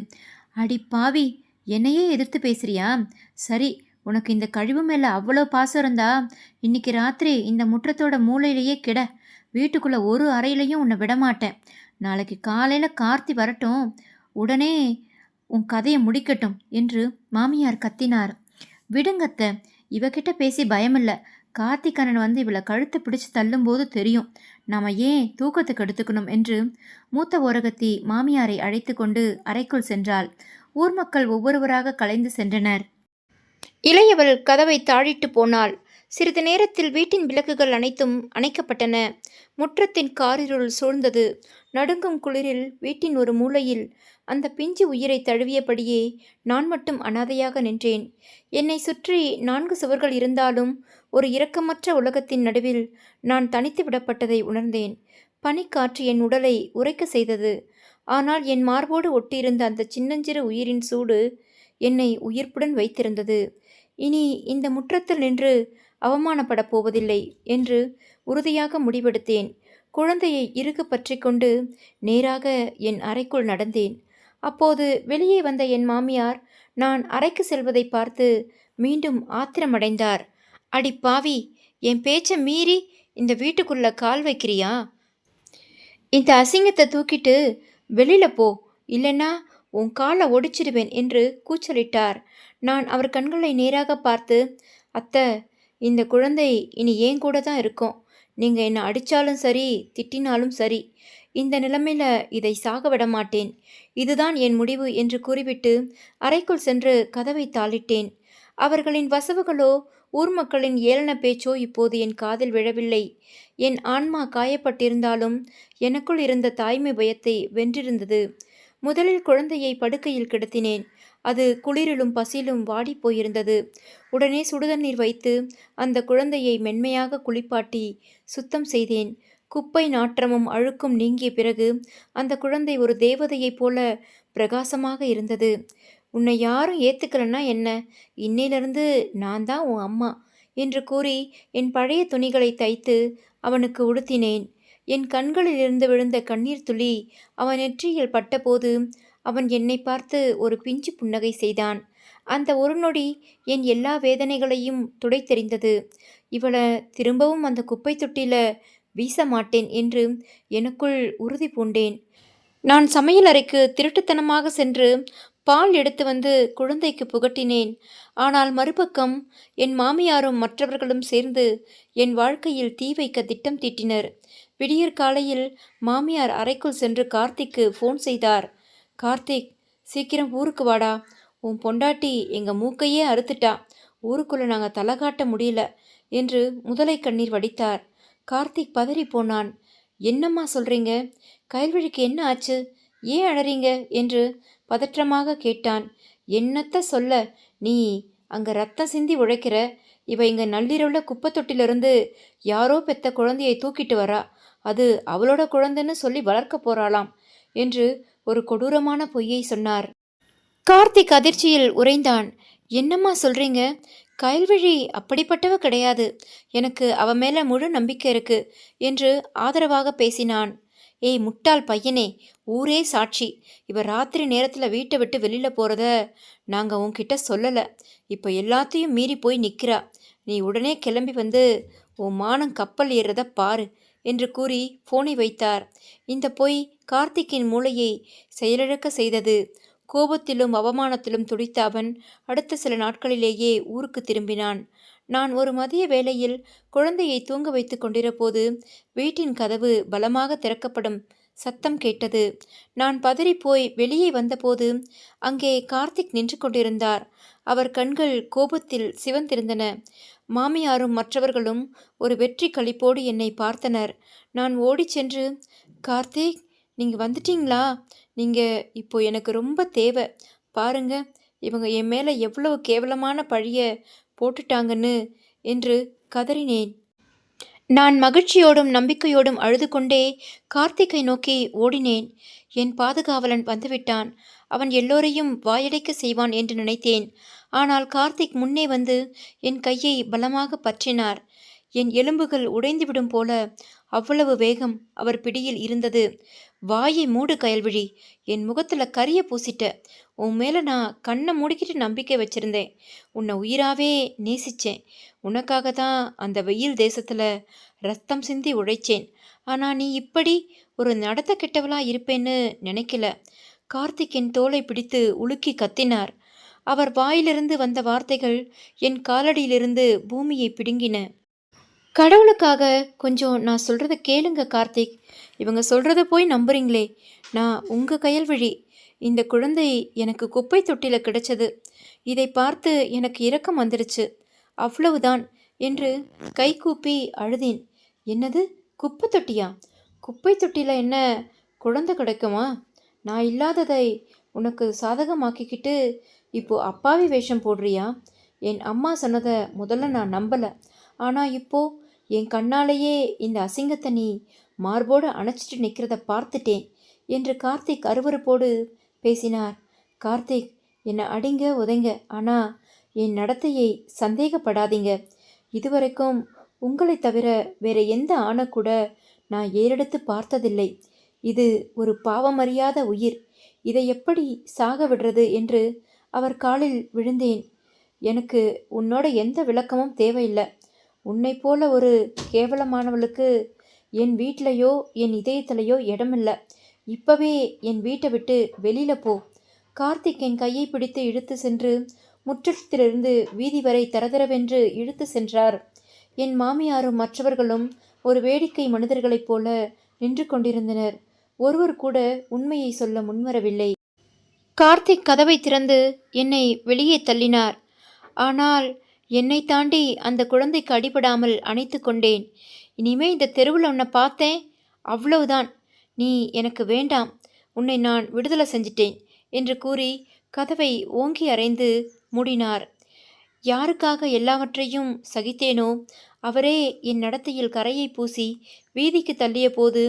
அடி பாவி, என்னையே எதிர்த்து பேசுறியா? சரி, உனக்கு இந்த கழிவு மேலே அவ்வளோ பாசம் இருந்தா இன்னைக்கு ராத்திரி இந்த முற்றத்தோட மூலையிலேயே கிட. வீட்டுக்குள்ளே ஒரு அறையிலையும் உன்னை விடமாட்டேன். நாளைக்கு காலையில் கார்த்தி வரட்டும், உடனே உன் கதையை முடிக்கட்டும் என்று மாமியார் கத்தினார். விடுங்கத்த, இவகிட்ட பேசி பயமில்லை. கார்த்திகண்ணன் வந்து இவளை கழுத்தை பிடிச்சு தள்ளும்போது தெரியும் நாம் ஏன் தூக்கத்துக்கு எடுத்துக்கணும் என்று மூத்த ஓரகத்தி மாமியாரை அழைத்து கொண்டு அறைக்குள் சென்றாள். ஊர் மக்கள் ஒவ்வொருவராக கலைந்து சென்றனர். இளையவள் கதவை தாழிட்டு போனாள். சிறிது நேரத்தில் வீட்டின் விளக்குகள் அனைத்தும் அணைக்கப்பட்டன. முற்றத்தின் காரிருள் சூழ்ந்தது. நடுங்கும் குளிரில் வீட்டின் ஒரு மூலையில் அந்த பிஞ்சு உயிரை தழுவியபடியே நான் மட்டும் அனாதையாக நின்றேன். என்னை சுற்றி 4 சுவர்கள் இருந்தாலும் ஒரு இரக்கமற்ற உலகத்தின் நடுவில் நான் தனித்து விடப்பட்டதை உணர்ந்தேன். பனிக்காற்று என் உடலை உறைக்க செய்தது. ஆனால் என் மார்போடு ஒட்டியிருந்த அந்த சின்னஞ்சிறு உயிரின் சூடு என்னை உயிர்ப்புடன் வைத்திருந்தது. இனி இந்த முற்றத்தில் நின்று அவமானப்படப் போவதில்லை என்று உறுதியாக முடிவெடுத்தேன். குழந்தையை இறுக பற்றி கொண்டு நேராக என் அறைக்குள் நடந்தேன். அப்போது வெளியே வந்த என் மாமியார் நான் அறைக்கு செல்வதை பார்த்து மீண்டும் ஆத்திரமடைந்தார். அடி பாவி, என் பேச்சை மீறி இந்த வீட்டுக்குள்ள கால் வைக்கிறியா? இந்த அசிங்கத்தை தூக்கிட்டு வெளியில் போ, இல்லைன்னா உன் காலை ஒடிச்சிடுவேன் என்று கூச்சலிட்டார். நான் அவர் கண்களை நேராக பார்த்து, அத்தை, இந்த குழந்தை இனி ஏன் கூட தான் இருக்கும். நீங்கள் என்னை அடித்தாலும் சரி, திட்டினாலும் சரி, இந்த நிலைமையில் இதை சாக விட மாட்டேன். இதுதான் என் முடிவு என்று கூறிவிட்டு அறைக்குள் சென்று கதவை தாளிட்டேன். அவர்களின் வசவுகளோ ஊர் மக்களின் ஏளன பேச்சோ இப்போது என் காதில் விழவில்லை. என் ஆன்மா காயப்பட்டிருந்தாலும் எனக்குள் இருந்த தாய்மை பயத்தை வென்றிருந்தது. முதலில் குழந்தையை படுக்கையில் கிடத்தினேன். அது குளிரிலும் பசியிலும் வாடி போயிருந்தது. உடனே சுடுதண்ணீர் வைத்து அந்த குழந்தையை மென்மையாக குளிப்பாட்டி சுத்தம் செய்தேன். குப்பை நாற்றமும் அழுக்கும் நீங்கிய பிறகு அந்த குழந்தை ஒரு தேவதையைப் போல பிரகாசமாக இருந்தது. உன்னை யாரும் ஏற்றுக்கலன்னா என்ன, இன்னையிலிருந்து நான் தான் உன் அம்மா என்று கூறி என் பழைய துணிகளை தைத்து அவனுக்கு உடுத்தினேன். என் கண்களிலிருந்து விழுந்த கண்ணீர் துளி அவன் நெற்றியில் பட்டபோது அவன் என்னை பார்த்து ஒரு பிஞ்சு புன்னகை செய்தான். அந்த ஒரு நொடி என் எல்லா வேதனைகளையும் துடைத்தெறிந்தது. இவளை திரும்பவும் அந்த குப்பை தொட்டியில் வீச மாட்டேன் என்று எனக்குள் உறுதி பூண்டேன். நான் சமையலறைக்கு திருட்டுத்தனமாக சென்று பால் எடுத்து வந்து குழந்தைக்கு புகட்டினேன். ஆனால் மறுபக்கம் என் மாமியாரும் மற்றவர்களும் சேர்ந்து என் வாழ்க்கையில் தீ வைக்க திட்டம் தீட்டினர். விடியற் காலையில் மாமியார் அறைக்குள் சென்று கார்த்திக்கு ஃபோன் செய்தார். கார்த்திக், சீக்கிரம் ஊருக்கு வாடா. உன் பொண்டாட்டி எங்கள் மூக்கையே அறுத்துட்டா. ஊருக்குள்ளே நாங்கள் தலை காட்ட முடியல என்று முதலை கண்ணீர் வடித்தார். கார்த்திக் பதறி போனான். என்னம்மா சொல்கிறீங்க? கயல்விழிக்கு என்ன ஆச்சு? ஏன் அழறீங்க என்று பதற்றமாக கேட்டான். என்னத்த சொல்ல, நீ அங்கே ரத்தம் சிந்தி உழைக்கிற, இவ இங்கே நள்ளிரவில் குப்பை தொட்டிலிருந்து யாரோ பெத்த குழந்தையை தூக்கிட்டு வரா. அது அவளோட குழந்தைன்னு சொல்லி வளர்க்க போகிறாளாம் என்று ஒரு கொடூரமான பொய்யை சொன்னார். கார்த்திக் அதிர்ச்சியில் உறைந்தான். என்னம்மா சொல்றீங்க? கயல்விழி அப்படிப்பட்டவ கிடையாது. எனக்கு அவ மேல முழு நம்பிக்கை இருக்கு என்று ஆதரவாக பேசினான். ஏய் முட்டாள் பையனே, ஊரே சாட்சி. இவ ராத்திரி நேரத்தில் வீட்டை விட்டு வெளியில போறத நாங்கள் உன்கிட்ட சொல்லலை. இப்போ எல்லாத்தையும் மீறி போய் நிற்கிறா. நீ உடனே கிளம்பி வந்து உன் மானம் கப்பல் ஏறுறத பாரு என்று கூறி போனை வைத்தார். இந்த பொய் கார்த்திக்கின் மூளையை செயலிழக்க செய்தது. கோபத்திலும் அவமானத்திலும் துடித்த அவன் அடுத்த சில நாட்களிலேயே ஊருக்கு திரும்பினான். நான் ஒரு மதிய வேளையில் குழந்தையை தூங்க வைத்து கொண்டிருப்போது வீட்டின் கதவு பலமாக திறக்கப்படும் சத்தம் கேட்டது. நான் பதறிப்போய் வெளியே வந்தபோது அங்கே கார்த்திக் நின்று கொண்டிருந்தார். அவர் கண்கள் கோபத்தில் சிவந்திருந்தன. மாமியாரும் மற்றவர்களும் ஒரு வெற்றி களிப்போடு என்னை பார்த்தனர். நான் ஓடிச் சென்று, கார்த்திக், நீங்கள் வந்துட்டீங்களா? நீங்கள் இப்போ எனக்கு ரொம்ப தேவை. பாருங்க, இவங்க என் மேலே எவ்வளவு கேவலமான பழிய போட்டுட்டாங்கன்னு என்று கதறினேன். நான் மகிழ்ச்சியோடும் நம்பிக்கையோடும் அழுது கொண்டே கார்த்திக்கை நோக்கி ஓடினேன். என் பாதுகாவலன் வந்துவிட்டான். அவன் எல்லோரையும் வாயடைக்க செய்வான் என்று நினைத்தேன். ஆனால் கார்த்திக் முன்னே வந்து என் கையை பலமாக பற்றினார். என் எலும்புகள் உடைந்துவிடும் போல அவ்வளவு வேகம் அவர் பிடியில் இருந்தது. வாயை மூடு கயல்விழி, என் முகத்தில் கரிய பூசிட்ட. உன் மேலே நான் கண்ணை மூடிக்கிட்டு நம்பிக்கை வச்சுருந்தேன். உன்னை உயிராகவே நேசித்தேன். உனக்காக தான் அந்த வெயில் தேசத்தில் ரத்தம் சிந்தி உழைச்சேன். ஆனால் நீ இப்படி ஒரு நடத்த கெட்டவளா இருப்பேன்னு நினைக்கல. கார்த்திக்கின் தோலை பிடித்து உலுக்கி கத்தினார். அவர் வாயிலிருந்து வந்த வார்த்தைகள் என் காலடியிலிருந்து பூமியை பிடுங்கின. கடவுளுக்காக கொஞ்சம் நான் சொல்கிறத கேளுங்க கார்த்திக். இவங்க சொல்கிறத போய் நம்புறீங்களே. நான் உங்கள் கயல்விழி. இந்த குழந்தை எனக்கு குப்பை தொட்டியில் கிடைச்சது. இதை பார்த்து எனக்கு இரக்கம் வந்துடுச்சு. அவ்வளவுதான் என்று கைகூப்பி அழுதேன். என்னது, குப்பை தொட்டியா? குப்பை தொட்டியில் என்ன குழந்தை கிடைக்குமா? நான் இல்லாததை உனக்கு சாதகமாக்கிக்கிட்டு இப்போ அப்பாவி வேஷம் போடுறியா? என் அம்மா சொன்னதை முதல்ல நான் நம்பலை. ஆனால் இப்போ என் கண்ணாலேயே இந்த அசிங்கத்தை நீ மார்போடு அணைச்சிட்டு நிற்கிறத பார்த்துட்டேன் என்று கார்த்திக் அருவருப்போடு பேசினார். கார்த்திக், என்னை அடிங்க உதைங்க, ஆனால் என் நடத்தையை சந்தேகப்படாதீங்க. இதுவரைக்கும் உங்களை தவிர வேற எந்த ஆணை கூட நான் ஏறெடுத்து பார்த்ததில்லை. இது ஒரு பாவமறியாத உயிர். இதை எப்படி சாக விடுறது என்று அவர் காலில் விழுந்தேன். எனக்கு உன்னோட எந்த விளக்கமும் தேவையில்லை. உன்னை போல ஒரு கேவலமானவளுக்கு என் வீட்டிலையோ என் இதயத்திலையோ இடமில்லை. இப்பவே என் வீட்டை விட்டு வெளியில போ. கார்த்திக் என் கையை பிடித்து இழுத்து சென்று முற்றத்திலிருந்து வீதி வரை தரதரவென்று இழுத்து சென்றார். என் மாமியாரும் மற்றவர்களும் ஒரு வேடிக்கை மனிதர்களைப் போல நின்று கொண்டிருந்தனர். ஒருவர் கூட உண்மையை சொல்ல முன்வரவில்லை. கார்த்திக் கதவை திறந்து என்னை வெளியே தள்ளினார். ஆனால் என்னை தாண்டி அந்த குழந்தைக்கு அடிபடாமல் அணைத்து கொண்டேன். இனிமே இந்த தெருவில் உன்னை பார்த்தேன், அவ்வளவுதான். நீ எனக்கு வேண்டாம். உன்னை நான் விடுதலை செஞ்சிட்டேன் என்று கூறி கதவை ஓங்கி அறைந்து மூடினார். யாருக்காக எல்லாவற்றையும் சகித்தேனோ அவரே என் நடத்தையில் கரையை பூசி வீதிக்கு தள்ளிய போது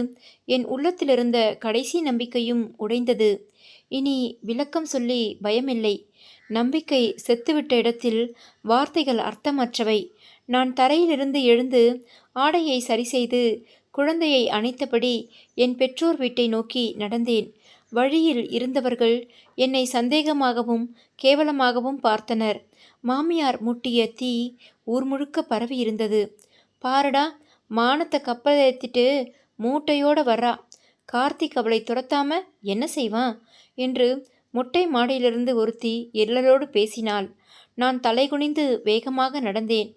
என் உள்ளத்திலிருந்த கடைசி நம்பிக்கையும் உடைந்தது. இனி விளக்கம் சொல்லி பயமில்லை. நம்பிக்கை செத்துவிட்ட இடத்தில் வார்த்தைகள் அர்த்தமற்றவை. நான் தரையிலிருந்து எழுந்து ஆடையை சரிசெய்து குழந்தையை அணைத்தபடி என் பெற்றோர் வீட்டை நோக்கி நடந்தேன். வழியில் இருந்தவர்கள் என்னை சந்தேகமாகவும் கேவலமாகவும் பார்த்தனர். மாமியார் மூட்டிய தீ ஊர் முழுக்க பரவி இருந்தது. பாரடா, மானத்தை கப்பல் ஏற்றிட்டு மூட்டையோடு வர்றா. கார்த்திக் அவளை துரத்தாம என்ன செய்வான் என்று மொட்டை மாடியிலிருந்து ஒருத்தி எல்லரோடு பேசினாள். நான் தலைகுனிந்து வேகமாக நடந்தேன்.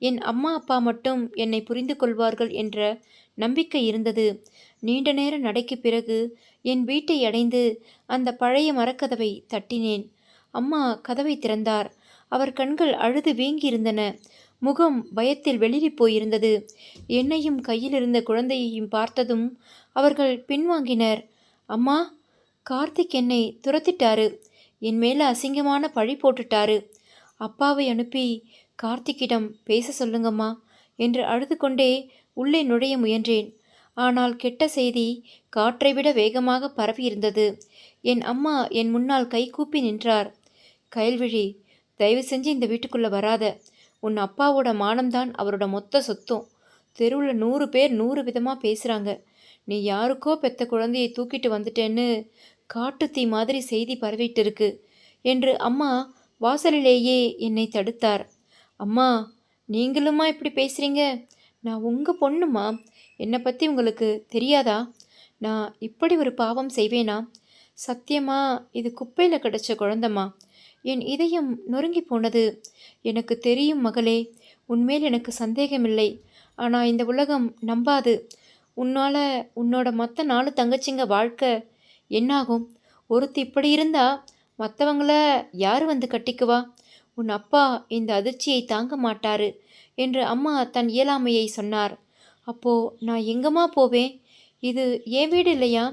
என் அம்மா அப்பா மட்டும் என்னை புரிந்து கொள்வார்கள் என்ற நம்பிக்கை இருந்தது. நீண்ட நேர நடைக்கு பிறகு என் வீட்டை அடைந்து அந்த பழைய மரக்கதவை தட்டினேன். அம்மா கதவை திறந்தார். அவர் கண்கள் அழுது வீங்கியிருந்தன. முகம் பயத்தில் வெளிரி போயிருந்தது. என்னையும் கையில் இருந்த குழந்தையையும் பார்த்ததும் அவர்கள் பின்வாங்கினர். அம்மா, கார்த்திக் என்னை துரத்திட்டாரு. என் மேலே அசிங்கமான பழி போட்டுட்டாரு. அப்பாவை அனுப்பி கார்த்திக்கிடம் பேச சொல்லுங்கம்மா என்று அழுது கொண்டே உள்ளே நுழைய முயன்றேன். ஆனால் கெட்ட செய்தி காற்றை விட வேகமாக பரவியிருந்தது. என் அம்மா என் முன்னால் கைகூப்பி நின்றார். கயல்விழி, தயவு செஞ்சு இந்த வீட்டுக்குள்ளே வராத. உன் அப்பாவோட மானம்தான் அவரோட மொத்த சொத்தும். தெருவில் 100 பேர் 100 விதமாக பேசுகிறாங்க. நீ யாருக்கோ பெத்த குழந்தையை தூக்கிட்டு வந்துட்டேன்னு காட்டு தீ மாதிரி செய்தி பரவிட்டு இருக்கு என்று அம்மா வாசலிலேயே என்னை தடுத்தார். அம்மா, நீங்களுமா இப்படி பேசுகிறீங்க? நான் உங்கள் பொண்ணுமா. என்னை பற்றி உங்களுக்கு தெரியாதா? நான் இப்படி ஒரு பாவம் செய்வேனா? சத்தியமா இது குப்பையில் கிடச்ச குழந்தம்மா. என் இதயம் நொறுங்கி போனது. எனக்கு தெரியும் மகளே, உன்மேல் எனக்கு சந்தேகமில்லை. ஆனால் இந்த உலகம் நம்பாது. உன்னால் உன்னோட மற்ற 4 தங்கச்சிங்க வாழ்க்கை என்னாகும்? ஒருத்தி இப்படி இருந்தா மற்றவங்கள யார் வந்து கட்டிக்குவா? உன் அப்பா இந்த அதிர்ச்சியை தாங்க மாட்டாரு என்று அம்மா தன் இயலாமையை சொன்னார். அப்போ நான் எங்கம்மா போவேன்? இது என் வீடு இல்லையா?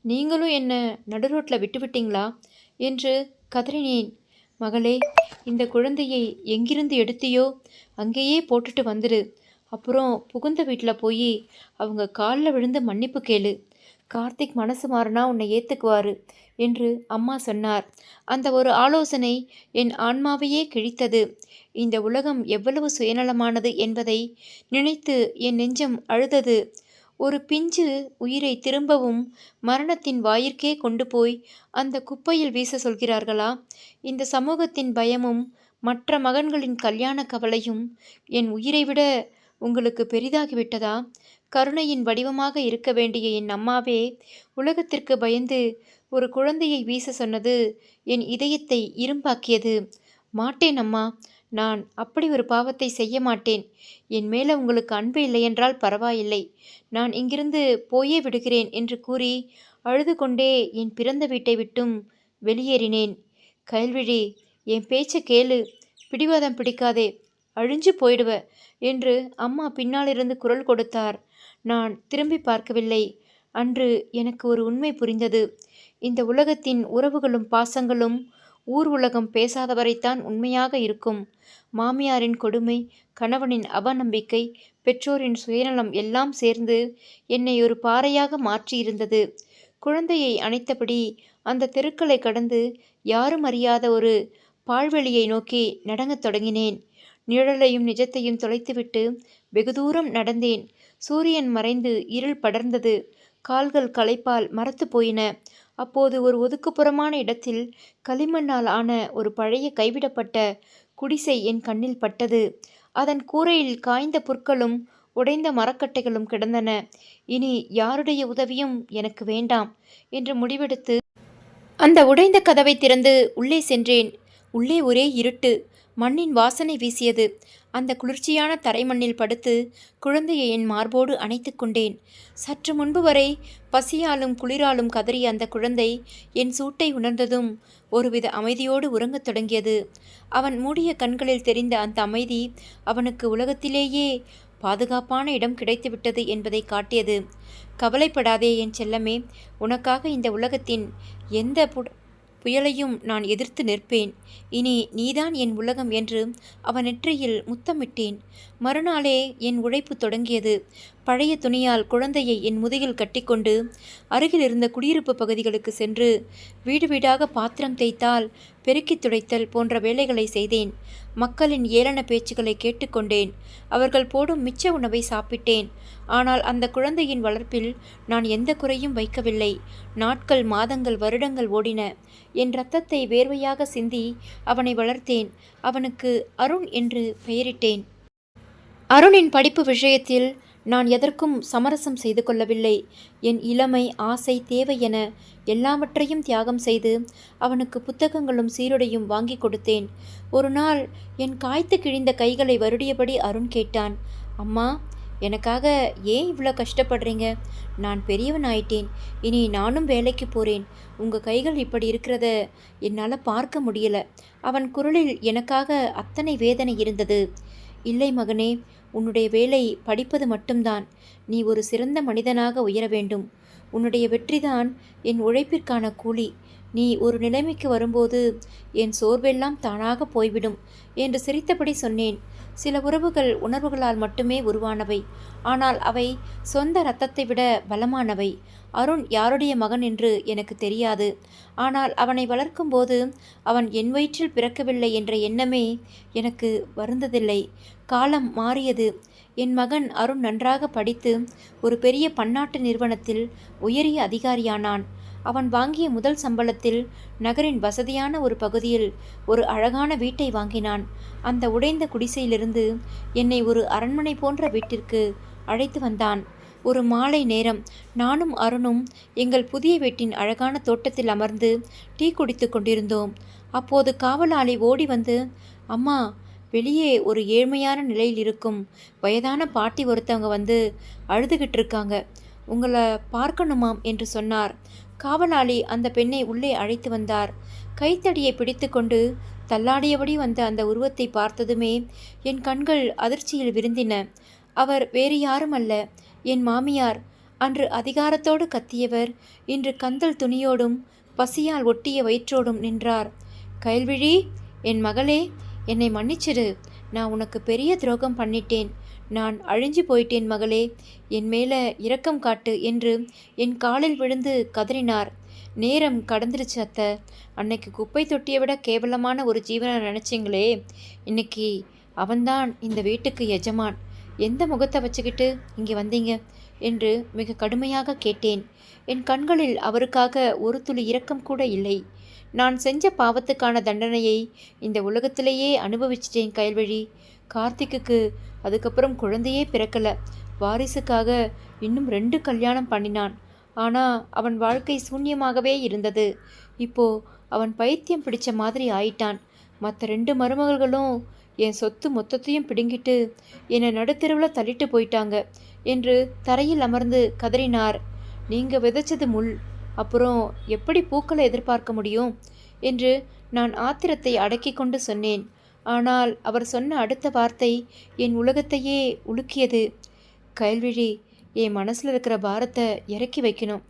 நீங்களும் என்னை நடுரோட்டில் விட்டுவிட்டீங்களா என்று கதறினேன். மகளே, இந்த குழந்தையை எங்கிருந்து எடுத்தியோ அங்கேயே போட்டுட்டு வந்துடு. அப்புறம் புகுந்த வீட்டில் போய் அவங்க காலில் விழுந்து மன்னிப்பு கேளு. கார்த்திக் மனசு மாறினா உன்னை ஏற்றுக்குவாரு என்று அம்மா சொன்னார். அந்த ஒரு ஆலோசனை என் ஆன்மாவையே கிழித்தது. இந்த உலகம் எவ்வளவு சுயநலமானது என்பதை நினைத்து என் நெஞ்சம் அழுதது. ஒரு பிஞ்சு உயிரை திரும்பவும் மரணத்தின் வாயிற்கே கொண்டு போய் அந்த குப்பையில் வீச சொல்கிறார்களா? இந்த சமூகத்தின் பயமும் மற்ற மகன்களின் கல்யாண கவலையும் என் உயிரை விட உங்களுக்கு பெரிதாகிவிட்டதா? கருணையின் வடிவமாக இருக்க வேண்டிய என் அம்மாவே உலகத்திற்கு பயந்து ஒரு குழந்தையை வீச சொன்னது என் இதயத்தை இரும்பாக்கியது. மாட்டேன் அம்மா, நான் அப்படி ஒரு பாவத்தை செய்ய மாட்டேன். என் மேலே உங்களுக்கு அன்பு இல்லையென்றால் பரவாயில்லை, நான் இங்கிருந்து போயே விடுகிறேன் என்று கூறி அழுது கொண்டே என் பிறந்த வீட்டை விட்டும் வெளியேறினேன். கயல்விழி, என் பேச்சை கேளு, பிடிவாதம் பிடிக்காதே, அழிஞ்சு போயிடுவ என்று அம்மா பின்னாலிருந்து குரல் கொடுத்தார். நான் திரும்பி பார்க்கவில்லை. அன்று எனக்கு ஒரு உண்மை புரிந்தது. இந்த உலகத்தின் உறவுகளும் பாசங்களும் ஊர் உலகம் பேசாதவரைத்தான் உண்மையாக இருக்கும். மாமியாரின் கொடுமை, கணவனின் அவநம்பிக்கை, பெற்றோரின் சுயநலம் எல்லாம் சேர்ந்து என்னை ஒரு பாறையாக மாற்றியிருந்தது. குழந்தையை அணைத்தபடி அந்த தெருக்களை கடந்து யாரும் அறியாத ஒரு பாழ்வெளியை நோக்கி நடங்கத் தொடங்கினேன். நிழலையும் நிஜத்தையும் தொலைத்துவிட்டு வெகு தூரம் நடந்தேன். சூரியன் மறைந்து இருள் படர்ந்தது. கால்கள் களைப்பால் மரத்து போயின. அப்போது ஒரு ஒதுக்குப்புறமான இடத்தில் களிமண்ணால் ஆன ஒரு பழைய கைவிடப்பட்ட குடிசை என் கண்ணில் பட்டது. அதன் கூரையில் காய்ந்த புற்களும் உடைந்த மரக்கட்டைகளும் கிடந்தன. இனி யாருடைய உதவியும் எனக்கு வேண்டாம் என்று முடிவெடுத்து அந்த உடைந்த கதவை திறந்து உள்ளே சென்றேன். உள்ளே ஒரே இருட்டு. மண்ணின் வாசனை வீசியது. அந்த குளிர்ச்சியான தரைமண்ணில் படுத்து குழந்தையை என் மார்போடு அணைத்து கொண்டேன். சற்று முன்பு வரை பசியாலும் குளிராலும் கதறிய அந்த குழந்தை என் சூட்டை உணர்ந்ததும் ஒருவித அமைதியோடு உறங்கத் தொடங்கியது. அவன் மூடிய கண்களில் தெரிந்த அந்த அமைதி அவனுக்கு உலகத்திலேயே பாதுகாப்பான இடம் கிடைத்துவிட்டது என்பதை காட்டியது. கவலைப்படாதே என் செல்லமே, உனக்காக இந்த உலகத்தின் எந்த புயலையும் நான் எதிர்த்து நிற்பேன். இனி நீதான் என் உலகம் என்று அவன் நெற்றியில் முத்தமிட்டேன். மறுநாளே என் உழைப்பு தொடங்கியது. பழைய துணியால் குழந்தையை என் முதுகில் கட்டிக்கொண்டு அருகில் இருந்த குடியிருப்பு பகுதிகளுக்கு சென்று வீடு வீடாக பாத்திரம் தேய்த்தால், பெருக்கித் துடைத்தல் போன்ற வேலைகளை செய்தேன். மக்களின் ஏளன பேச்சுக்களை கேட்டுக்கொண்டேன். அவர்கள் போடும் மிச்ச உணவை சாப்பிட்டேன். ஆனால் அந்த குழந்தையின் வளர்ப்பில் நான் எந்த குறையும் வைக்கவில்லை. நாட்கள், மாதங்கள், வருடங்கள் ஓடின. என் இரத்தத்தை வேர்வையாக சிந்தி அவனை வளர்த்தேன். அவனுக்கு அருண் என்று பெயரிட்டேன். அருணின் படிப்பு விஷயத்தில் நான் எதற்கும் சமரசம் செய்து கொள்ளவில்லை. என் இளமை, ஆசை, தேவை என எல்லாவற்றையும் தியாகம் செய்து அவனுக்கு புத்தகங்களும் சீருடையும் வாங்கி கொடுத்தேன். ஒரு நாள் என் காய்த்து கிழிந்த கைகளை வருடியபடி அருண் கேட்டான், அம்மா, எனக்காக ஏன் இவ்வளோ கஷ்டப்படுறீங்க? நான் பெரியவன் ஆயிட்டேன். இனி நானும் வேலைக்கு போகிறேன். உங்கள் கைகள் இப்படி இருக்கிறத என்னால் பார்க்க முடியல. அவன் குரலில் எனக்காக அத்தனை வேதனை இருந்தது. இல்லை மகனே, உன்னுடைய வேலை படிப்பது மட்டும்தான். நீ ஒரு சிறந்த மனிதனாக உயர வேண்டும். உன்னுடைய வெற்றிதான் என் உழைப்பிற்கான கூலி. நீ ஒரு நிலைமைக்கு வரும்போது என் சோர்வெல்லாம் தானாக போய்விடும் என்று சிரித்தபடி சொன்னேன். சில உறவுகள் உணர்வுகளால் மட்டுமே உருவானவை, ஆனால் அவை சொந்த இரத்தத்தை விட பலமானவை. அருண் யாருடைய மகன் என்று எனக்கு தெரியாது. ஆனால் அவனை வளர்க்கும்போது அவன் என் வயிற்றில் பிறக்கவில்லை என்ற எண்ணமே எனக்கு வருந்ததில்லை. காலம் மாறியது. என் மகன் அருண் நன்றாக படித்து ஒரு பெரிய பன்னாட்டு நிறுவனத்தில் உயரிய அதிகாரியானான். அவன் வாங்கிய முதல் சம்பளத்தில் நகரின் வசதியான ஒரு பகுதியில் ஒரு அழகான வீட்டை வாங்கினான். அந்த உடைந்த குடிசையிலிருந்து என்னை ஒரு அரண்மனை போன்ற வீட்டிற்கு அழைத்து வந்தான். ஒரு மாலை நேரம் நானும் அருணும் எங்கள் புதிய வீட்டின் அழகான தோட்டத்தில் அமர்ந்து டீ குடித்து கொண்டிருந்தோம். அப்போது காவலாளி ஓடி வந்து, அம்மா, வெளியே ஒரு ஏழ்மையான நிலையில் இருக்கும் வயதான பாட்டி ஒருத்தவங்க வந்து அழுதுகிட்டு இருக்காங்க, உங்களை பார்க்கணுமாம் என்று சொன்னார். காவலாளி அந்த பெண்ணை உள்ளே அழைத்து வந்தார். கைத்தடியை பிடித்து கொண்டு தள்ளாடியபடி வந்த அந்த உருவத்தை பார்த்ததுமே என் கண்கள் அதிர்ச்சியில் விருந்தின. அவர் வேறு யாரும் அல்ல, என் மாமியார். அன்று அதிகாரத்தோடு கத்தியவர் இன்று கந்தல் துணியோடும் பசியால் ஒட்டிய வயிற்றோடும் நின்றார். கயல்விழி, என் மகளே, என்னை மன்னிச்சிடு. நான் உனக்கு பெரிய துரோகம் பண்ணிட்டேன். நான் அழிஞ்சு போயிட்டேன் மகளே, என் மேலே இரக்கம் காட்டு என்று என் காலில் விழுந்து கதறினார். நேரம் கடந்துருச்சு அத்தை. அன்னைக்கு குப்பை தொட்டியை விட கேவலமான ஒரு ஜீவனை நினச்சிங்களே, இன்னைக்கு அவன்தான் இந்த வீட்டுக்கு எஜமான். எந்த முகத்தை வச்சுக்கிட்டு இங்கே வந்தீங்க என்று மிக கடுமையாக கேட்டேன். என் கண்களில் அவருக்காக ஒரு துளி இரக்கம் கூட இல்லை. நான் செஞ்ச பாவத்துக்கான தண்டனையை இந்த உலகத்திலேயே அனுபவிச்சிட்டேன் கயல்வழி. கார்த்திக்கு அதுக்கப்புறம் குழந்தையே பிறக்கலை. வாரிசுக்காக இன்னும் 2 கல்யாணம் பண்ணினான். ஆனால் அவன் வாழ்க்கை சூன்யமாகவே இருந்தது. இப்போ அவன் பைத்தியம் பிடிச்ச மாதிரி ஆயிட்டான். மற்ற 2 மருமகள்களும் என் சொத்து மொத்தத்தையும் பிடுங்கிட்டு என்னை நடுத்தெருவில் தள்ளிட்டு போயிட்டாங்க என்று தரையில் அமர்ந்து கதறினார். நீங்கள் விதைச்சது முள், அப்புறம் எப்படி பூக்களை எதிர்பார்க்க முடியும் என்று நான் ஆத்திரத்தை அடக்கி கொண்டு சொன்னேன். ஆனால் அவர் சொன்ன அடுத்த வார்த்தை என் உலகத்தையே உலுக்கியது. கயல்விழி, என் மனசில் இருக்கிற பாரத்தை இறக்கி வைக்கணும்.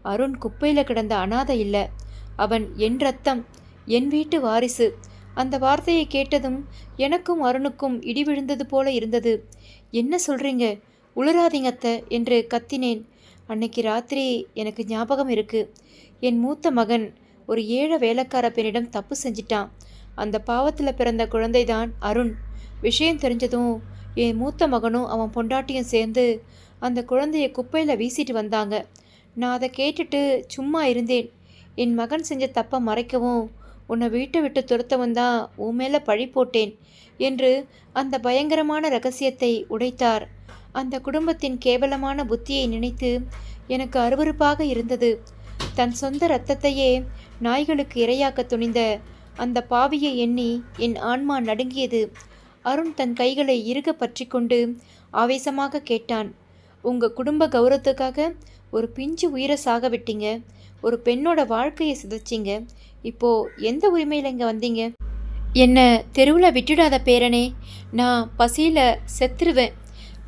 அருண் குப்பையில் கிடந்த அனாதை இல்லை, அவன் என் ரத்தம், என் வீட்டு வாரிசு. அந்த வார்த்தையை கேட்டதும் எனக்கும் அருணுக்கும் இடி விழுந்தது போல இருந்தது. என்ன சொல்கிறீங்க, உளராதீங்க அத்தை என்று கத்தினேன். அன்னைக்கு ராத்திரி எனக்கு ஞாபகம் இருக்கு. என் மூத்த மகன் ஒரு ஏழை வேலைக்கார பெண்ணிடம் தப்பு செஞ்சிட்டான். அந்த பாவத்தில் பிறந்த குழந்தைதான் அருண். விஷயம் தெரிஞ்சதும் என் மூத்த மகனும் அவன் பொண்டாட்டியும் சேர்ந்து அந்த குழந்தைய குப்பையில் வீசிட்டு வந்தாங்க. நான் அதை கேட்டுட்டு சும்மா இருந்தேன். என் மகன் செஞ்ச தப்பை மறைக்கவும் உன்னை வீட்டை விட்டு துரத்தவும் தான் உன் மேலே பழி போட்டேன் என்று அந்த பயங்கரமான ரகசியத்தை உடைத்தார். அந்த குடும்பத்தின் கேவலமான புத்தியை நினைத்து எனக்கு அருவருப்பாக இருந்தது. தன் சொந்த இரத்தத்தையே நாய்களுக்கு இரையாக்க துணிந்த அந்த பாவியை எண்ணி என் ஆன்மா நடுங்கியது. அருண் தன் கைகளை இறுக பற்றி கொண்டு ஆவேசமாக கேட்டான், உங்கள் குடும்ப கௌரவத்துக்காக ஒரு பிஞ்சு உயிரை சாக விட்டீங்க, ஒரு பெண்ணோட வாழ்க்கையை சிதைச்சிங்க. இப்போ எந்த உரிமையில் இங்கே வந்தீங்க? என்னை தெருவில் விட்டுடாத பேரனே, நான் பசியில் செத்துருவேன்.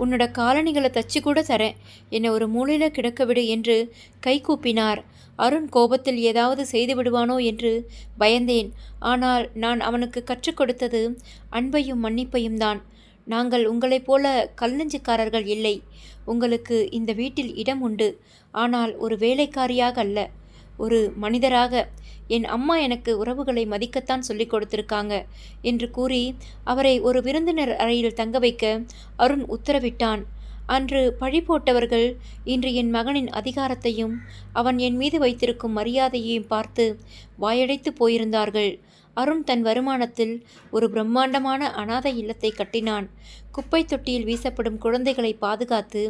உன்னோட காலணிகளை தச்சு கூட தரேன், என்னை ஒரு மூலையில் கிடக்க விடு என்று கை கூப்பினார். அருண் கோபத்தில் ஏதாவது செய்து விடுவானோ என்று பயந்தேன். ஆனால் நான் அவனுக்கு கற்றுக் கொடுத்தது அன்பையும் மன்னிப்பையும் தான். நாங்கள் உங்களைப் போல கல்நெஞ்சுக்காரர்கள் இல்லை. உங்களுக்கு இந்த வீட்டில் இடம் உண்டு, ஆனால் ஒரு வேலைக்காரியாக அல்ல, ஒரு மனிதராக. என் அம்மா எனக்கு உறவுகளை மதிக்கத்தான் சொல்லிக் கொடுத்திருக்காங்க என்று கூறி அவரை ஒரு விருந்தினர் அறையில் தங்க வைக்க அருண் உத்தரவிட்டான். அன்று பழி போட்டவர்கள் இன்று என் மகனின் அதிகாரத்தையும் அவன் என் மீது வைத்திருக்கும் மரியாதையையும் பார்த்து வாயடைத்து போயிருந்தார்கள். அருண் தன் வருமானத்தில் ஒரு பிரம்மாண்டமான அனாதை இல்லத்தை கட்டினான். குப்பை தொட்டியில் வீசப்படும் குழந்தைகளை பாதுகாத்து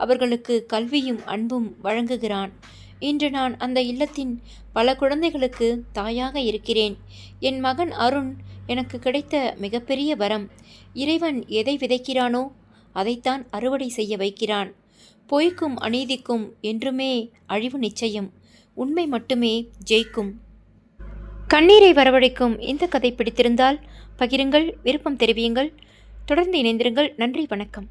அவர்களுக்கு கல்வியும் அன்பும் வழங்குகிறான். இன்று நான் அந்த இல்லத்தின் பல குழந்தைகளுக்கு தாயாக இருக்கிறேன். என் மகன் அருண் எனக்கு கிடைத்த மிகப்பெரிய வரம். இறைவன் எதை விதைக்கிறானோ அதைத்தான் அறுவடை செய்ய வைக்கிறான். பொய்க்கும் அநீதிக்கும் என்றுமே அழிவு நிச்சயம். உண்மை மட்டுமே ஜெயிக்கும். கண்ணீரை வரவழைக்கும் இந்த கதை பிடித்திருந்தால் பகிருங்கள், விருப்பம் தெரிவியுங்கள். தொடர்ந்து இணைந்திருங்கள். நன்றி, வணக்கம்.